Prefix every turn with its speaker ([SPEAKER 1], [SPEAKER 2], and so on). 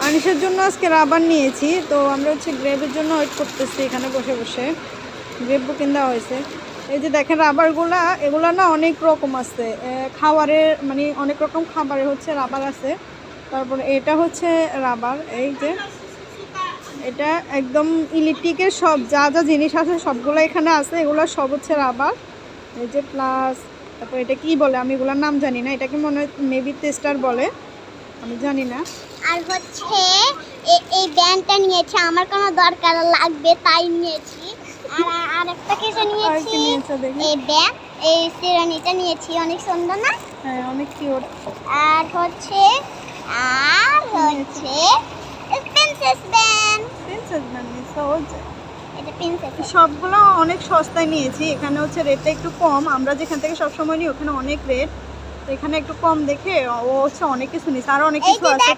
[SPEAKER 1] আনিসের জন্য আজকে রাবার নিয়েছি, তো আমরা হচ্ছে গ্রেপের জন্য ওয়েট করতেছি এখানে বসে বসে। গ্রেপ বুকিং দেওয়া হয়েছে। এই যে দেখেন রাবারগুলা, এগুলো না অনেক রকম আছে খাবারের, মানে অনেক রকম খাবারে হচ্ছে রাবার আছে। তারপরে এটা হচ্ছে রাবার, এই যে এটা একদম ইলেকট্রিকের সব যা যা জিনিস আছে সবগুলো এখানে আছে, এগুলো সব হচ্ছে রাবার। এই যে প্লাস, তারপর এটা কি বলে আমি এগুলোর নাম জানি না, এটাকে মনে হয় মেবি টেস্টার বলে, আমি জানি না।
[SPEAKER 2] আর হচ্ছে এই ব্যান্ডটা নিয়েছি, আমার কোনো দরকার লাগবে তাই নিয়েছি। আর আরেকটা কিছু নিয়েছি, এই ব্যাগ, এই শিরানিটা নিয়েছি, অনেক সুন্দর না?
[SPEAKER 1] হ্যাঁ, অনেক কিউট।
[SPEAKER 2] আর হচ্ছে প্রিন্সেস ব্যান্ড।
[SPEAKER 1] প্রিন্সেস ব্যান্ড
[SPEAKER 2] এটা প্রিন্সেস।
[SPEAKER 1] সবগুলো অনেক সস্তায় নিয়েছি, এখানে হচ্ছে রেটটা একটু কম। আমরা যেখান থেকে সবসময় নিই ওখানে অনেক রেট, তো এখানে একটু কম দেখে ও হচ্ছে অনেক কিছু নিয়েছে, আরও অনেক কিছু আছে।